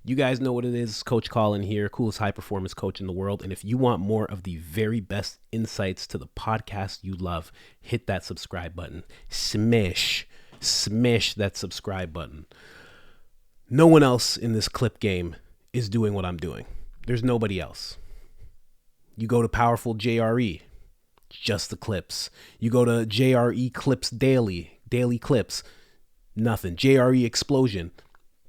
You guys know what it is. Coach Colin here, coolest high performance coach in the world. And if you want more of the very best insights to the podcast you love, hit that subscribe button. Smash that subscribe button. No one else in this clip game is doing what I'm doing. There's nobody else. You go to Powerful JRE, just the clips. You go to JRE Clips Daily clips, nothing. JRE Explosion,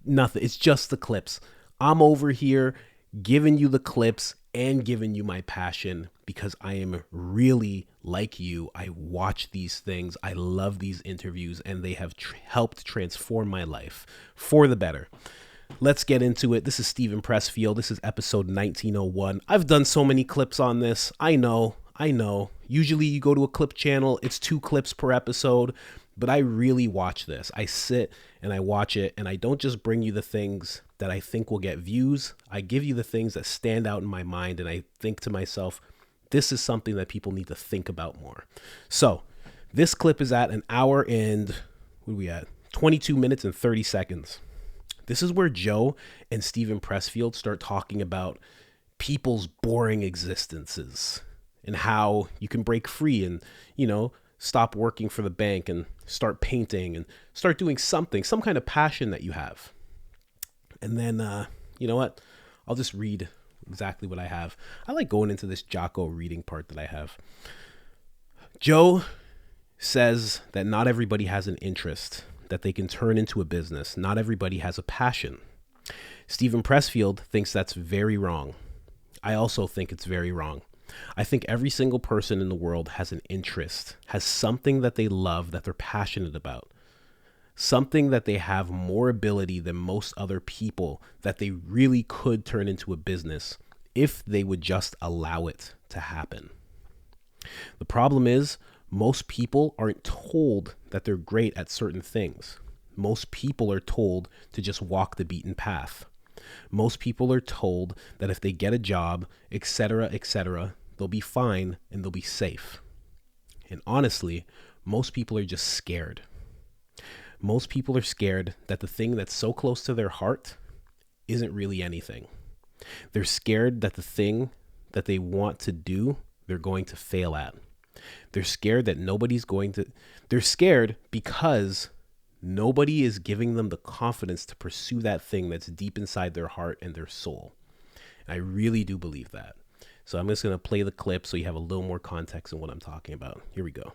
nothing. It's just the clips. I'm over here giving you the clips and giving you my passion because I am really like you. I watch these things. I love these interviews, and they have helped transform my life for the better. Let's get into it. This is Stephen Pressfield. This is episode 1901. I've done so many clips on this. I know. Usually you go to a clip channel, it's 2 clips per episode, but I really watch this. I sit and I watch it, and I don't just bring you the things that I think will get views. I give you the things that stand out in my mind, and I think to myself, this is something that people need to think about more. So this clip is at 1 hour and, 22 minutes and 30 seconds. This is where Joe and Stephen Pressfield start talking about people's boring existences and how you can break free and, stop working for the bank and start painting and start doing something, some kind of passion that you have. And then, you know what? I'll just read exactly what I have. I like going into this Jocko reading part that I have. Joe says that not everybody has an interest that they can turn into a business. Not everybody has a passion. Stephen Pressfield thinks that's very wrong. I also think it's very wrong. I think every single person in the world has an interest, has something that they love, that they're passionate about, something that they have more ability than most other people that they really could turn into a business if they would just allow it to happen. The problem is, most people aren't told that they're great at certain things. Most people are told to just walk the beaten path. Most people are told that if they get a job, etc., they'll be fine and they'll be safe. And honestly, most people are just scared. Most people are scared that the thing that's so close to their heart isn't really anything. They're scared that the thing that they want to do, they're going to fail at. They're scared that they're scared because nobody is giving them the confidence to pursue that thing that's deep inside their heart and their soul. And I really do believe that. So I'm just going to play the clip so you have a little more context on what I'm talking about. Here we go.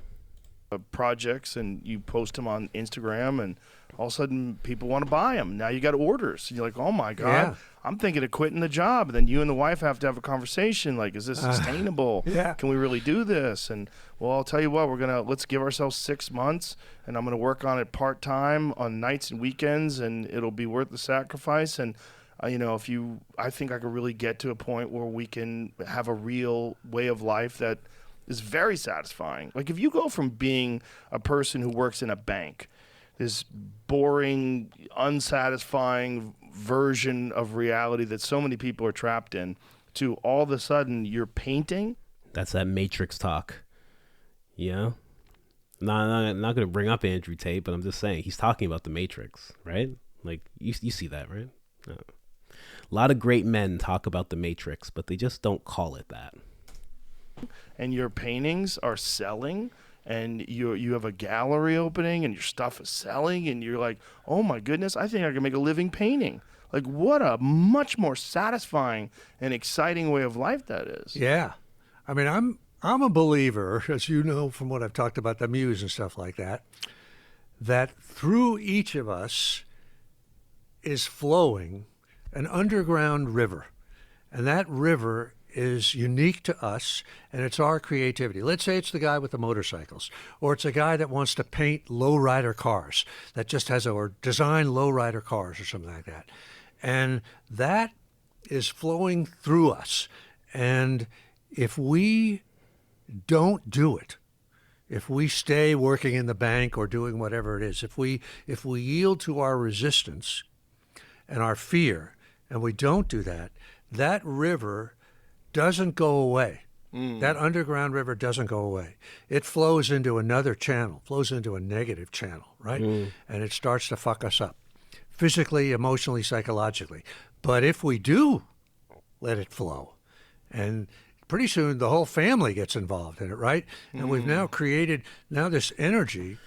Projects, and you post them on Instagram, and all of a sudden people want to buy them. Now you got orders. You're like, oh my God, yeah. I'm thinking of quitting the job. And then you and the wife have to have a conversation. Like, is this sustainable? Yeah. Can we really do this? And well, I'll tell you what, let's give ourselves 6 months, and I'm going to work on it part-time on nights and weekends, and it'll be worth the sacrifice. And I think I could really get to a point where we can have a real way of life that is very satisfying. Like, if you go from being a person who works in a bank, this boring, unsatisfying version of reality that so many people are trapped in, to all of a sudden you're painting. That's that Matrix talk. Yeah. I'm not going to bring up Andrew Tate, but I'm just saying he's talking about the Matrix, right? Like, you see that, right? No. A lot of great men talk about the Matrix, but they just don't call it that. And your paintings are selling, and you have a gallery opening, and your stuff is selling, and you're like, oh my goodness, I think I can make a living painting. Like, what a much more satisfying and exciting way of life that is. Yeah. I mean, I'm a believer, as you know from what I've talked about the muse and stuff like that through each of us is flowing an underground river. And that river is unique to us, and it's our creativity. Let's say it's the guy with the motorcycles, or it's a guy that wants to paint lowrider cars, that just has or design lowrider cars or something like that. And that is flowing through us. And if we don't do it, if we stay working in the bank or doing whatever it is, if we yield to our resistance and our fear, and we don't do that, that river doesn't go away. That underground river doesn't go away. It flows into another channel, flows into a negative channel, right? And it starts to fuck us up. physically, emotionally, psychologically. But if we do let it flow, and pretty soon the whole family gets involved in it, right? And we've now created this energy,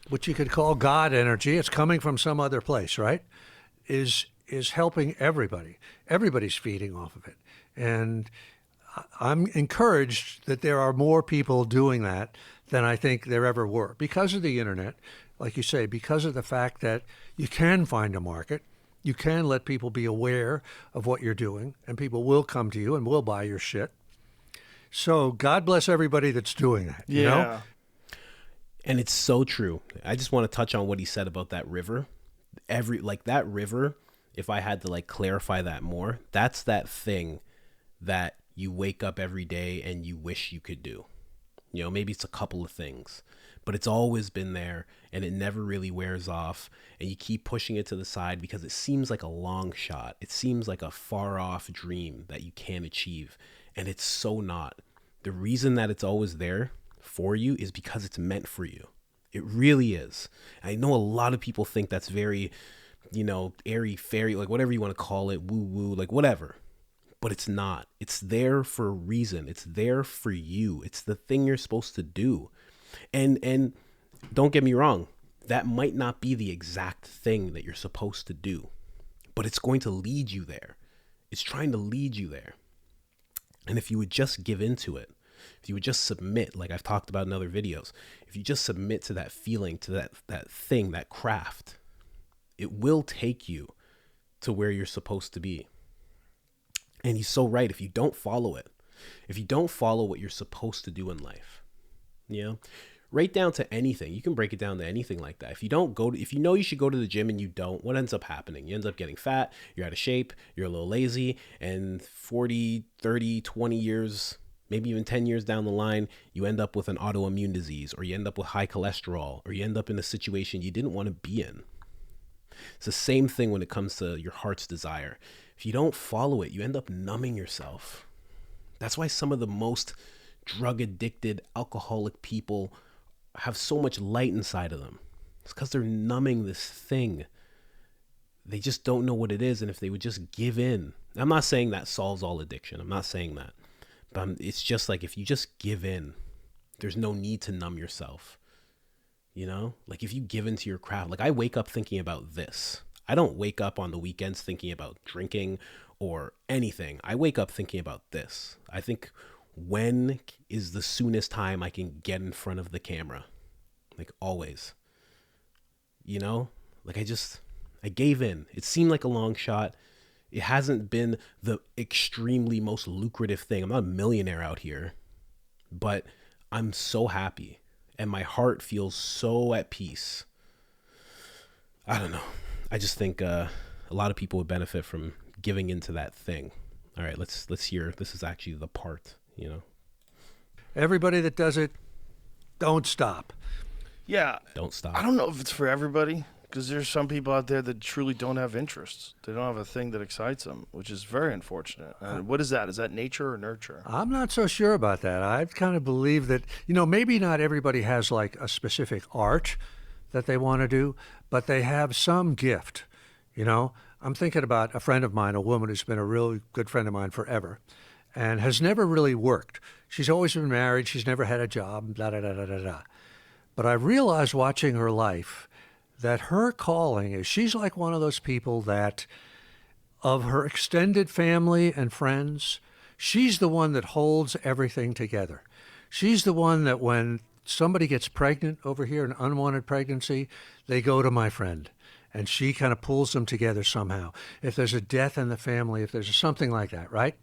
which you could call God energy. It's coming from some other place, right? Is helping everybody. Everybody's feeding off of it. And I'm encouraged that there are more people doing that than I think there ever were because of the internet, like you say, because of the fact that you can find a market. You can let people be aware of what you're doing, and people will come to you and will buy your shit. So God bless everybody that's doing that, you know? And it's so true. I just want to touch on what he said about that river. That river, if I had to like clarify that more, that's that thing that you wake up every day and you wish you could do. You know, maybe it's a couple of things, but it's always been there and it never really wears off, and you keep pushing it to the side because it seems like a long shot. It seems like a far off dream that you can't achieve, and it's so not. The reason that it's always there for you is because it's meant for you. It really is. I know a lot of people think that's very, airy fairy, like whatever you want to call it, woo woo, like whatever. But it's not. It's there for a reason. It's there for you. It's the thing you're supposed to do. And don't get me wrong, that might not be the exact thing that you're supposed to do, but it's going to lead you there. It's trying to lead you there. And if you would just give into it, if you would just submit, like I've talked about in other videos, if you just submit to that feeling, to that thing, that craft, it will take you to where you're supposed to be. And he's so right. If you don't follow it, if you don't follow what you're supposed to do in life, right down to anything, you can break it down to anything like that. If you know you should go to the gym and you don't, what ends up happening? You end up getting fat, you're out of shape, you're a little lazy, and 40, 30, 20 years, maybe even 10 years down the line, you end up with an autoimmune disease, or you end up with high cholesterol, or you end up in a situation you didn't want to be in. It's the same thing when it comes to your heart's desire. If you don't follow it, you end up numbing yourself. That's why some of the most drug addicted, alcoholic people have so much light inside of them. It's because they're numbing this thing. They just don't know what it is. And if they would just give in, I'm not saying that solves all addiction. I'm not saying that. But it's just like, if you just give in, there's no need to numb yourself. Like if you give into your craft, like I wake up thinking about this. I don't wake up on the weekends thinking about drinking or anything. I wake up thinking about this. I think, when is the soonest time I can get in front of the camera? Like always, like I gave in. It seemed like a long shot. It hasn't been the extremely most lucrative thing. I'm not a millionaire out here, but I'm so happy and my heart feels so at peace. I don't know. I just think a lot of people would benefit from giving into that thing. All right, let's hear. This is actually the part, Everybody that does it, don't stop. Yeah. Don't stop. I don't know if it's for everybody, because there's some people out there that truly don't have interests. They don't have a thing that excites them, which is very unfortunate. What is that? Is that nature or nurture? I'm not so sure about that. I kind of believe that, maybe not everybody has like a specific art that they want to do, but they have some gift. I'm thinking about a friend of mine, a woman who's been a really good friend of mine forever and has never really worked. She's always been married. She's never had a job, da-da-da-da-da-da. But I realized watching her life that her calling is, she's like one of those people that, of her extended family and friends, she's the one that holds everything together. She's the one that when somebody gets pregnant over here, an unwanted pregnancy, they go to my friend. And she kind of pulls them together somehow. If there's a death in the family, if there's something like that, right?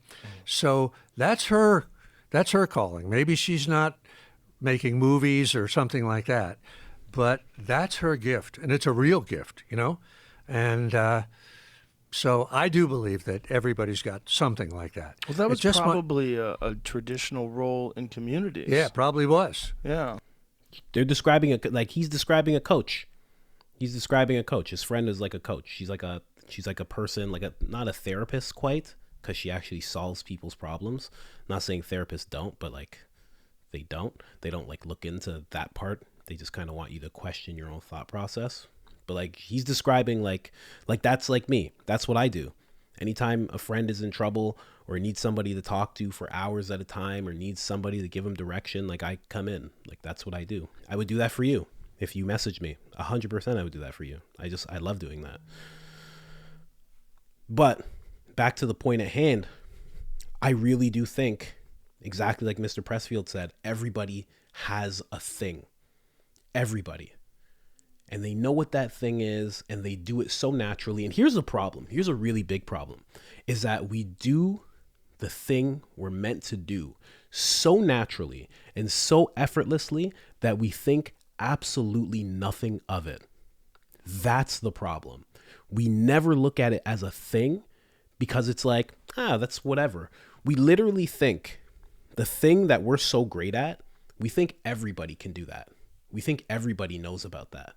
So that's her calling. Maybe she's not making movies or something like that, but that's her gift, and it's a real gift, And so I do believe that everybody's got something like that. Well, that was just probably a traditional role in communities. Yeah, probably was. Yeah. They're describing he's describing a coach. He's describing a coach. His friend is like a coach. She's like a person, not a therapist quite, because she actually solves people's problems. I'm not saying therapists don't, but they don't like look into that part. They just kind of want you to question your own thought process. But like he's describing like that's like me. That's what I do. Anytime a friend is in trouble or needs somebody to talk to for hours at a time or needs somebody to give them direction, like I come in. Like that's what I do. I would do that for you. If you message me, 100% I would do that for you. I love doing that. But back to the point at hand, I really do think, exactly like Mr. Pressfield said, everybody has a thing. Everybody. And they know what that thing is, and they do it so naturally. And here's the problem. Here's a really big problem, is that we do the thing we're meant to do so naturally and so effortlessly that we think absolutely nothing of it. That's the problem. We never look at it as a thing because it's like, that's whatever. We literally think the thing that we're so great at, we think everybody can do that. We think everybody knows about that.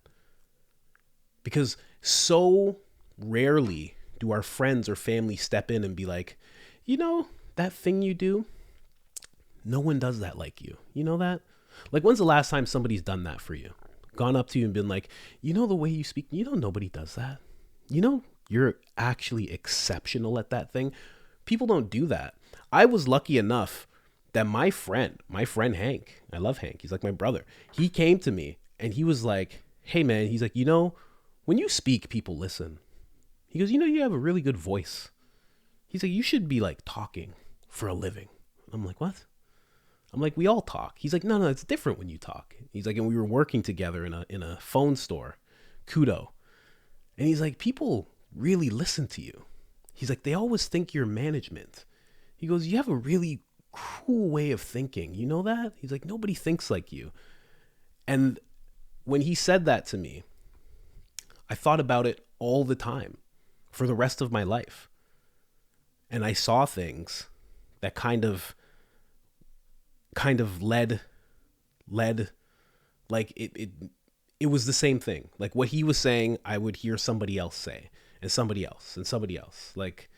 Because so rarely do our friends or family step in and be like, you know, that thing you do, no one does that like you. You know that? Like, when's the last time somebody's done that for you? Gone up to you and been like, you know, the way you speak, you know, nobody does that. You know, you're actually exceptional at that thing. People don't do that. I was lucky enough that my friend Hank, I love Hank. He's like my brother. He came to me and he was like, hey man, he's like, you know, when you speak, people listen. He goes, you know, you have a really good voice. He's like, you should be like talking for a living. I'm like, what? I'm like, we all talk. He's like, no, it's different when you talk. He's like, and we were working together in a phone store, Kudo. And he's like, people really listen to you. He's like, they always think you're management. He goes, you have a really cool way of thinking. You know that? He's like, nobody thinks like you. And when he said that to me, I thought about it all the time for the rest of my life. And I saw things that kind of led like it was the same thing. Like what he was saying, I would hear somebody else say, and somebody else and somebody else. Like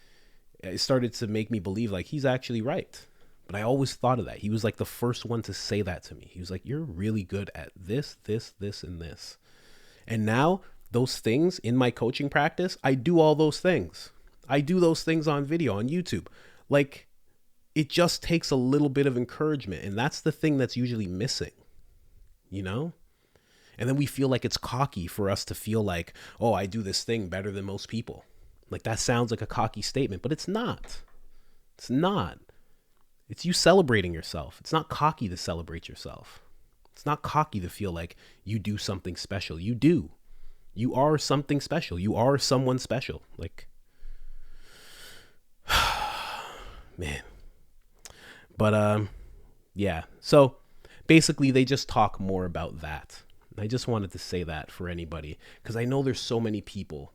it started to make me believe like he's actually right. But I always thought of that. He was like the first one to say that to me. He was like, you're really good at this, and this. And now those things in my coaching practice, I do all those things. I do those things on video, on YouTube. Like, it just takes a little bit of encouragement. And that's the thing that's usually missing, you know? And then we feel like it's cocky for us to feel like, oh, I do this thing better than most people. Like, that sounds like a cocky statement, but it's not. It's not. It's you celebrating yourself. It's not cocky to celebrate yourself. It's not cocky to feel like you do something special. You do. You are something special. You are someone special. Like, man. But, yeah. So basically they just talk more about that. I just wanted to say that for anybody, because I know there's so many people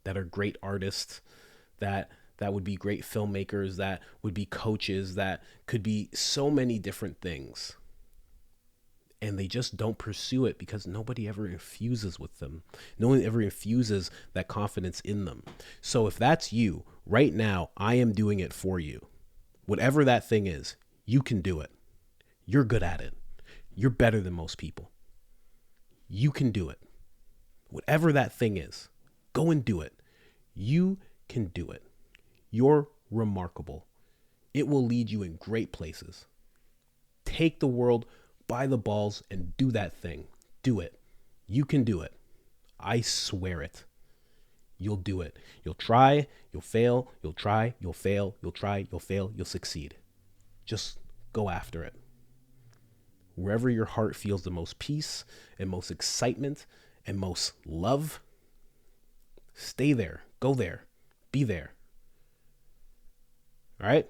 that are great artists, that would be great filmmakers, that would be coaches, that could be so many different things. And they just don't pursue it because nobody ever infuses with them. No one ever infuses that confidence in them. So if that's you, right now, I am doing it for you. Whatever that thing is, you can do it. You're good at it. You're better than most people. You can do it. Whatever that thing is, go and do it. You can do it. You're remarkable. It will lead you in great places. Take the world by the balls and do that thing. Do it. You can do it. I swear it. You'll do it. You'll try, you'll fail, you'll try, you'll fail, you'll try, you'll fail, you'll succeed. Just go after it. Wherever your heart feels the most peace and most excitement and most love, stay there. Go there. Be there. All right?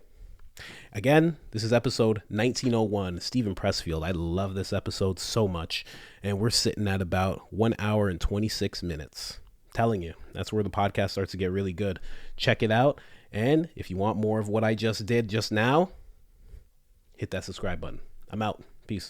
Again, this is episode 1901, Stephen Pressfield. I love this episode so much. And we're sitting at about 1 hour and 26 minutes. I'm telling you, that's where the podcast starts to get really good. Check it out. And if you want more of what I just did just now, hit that subscribe button. I'm out. Peace.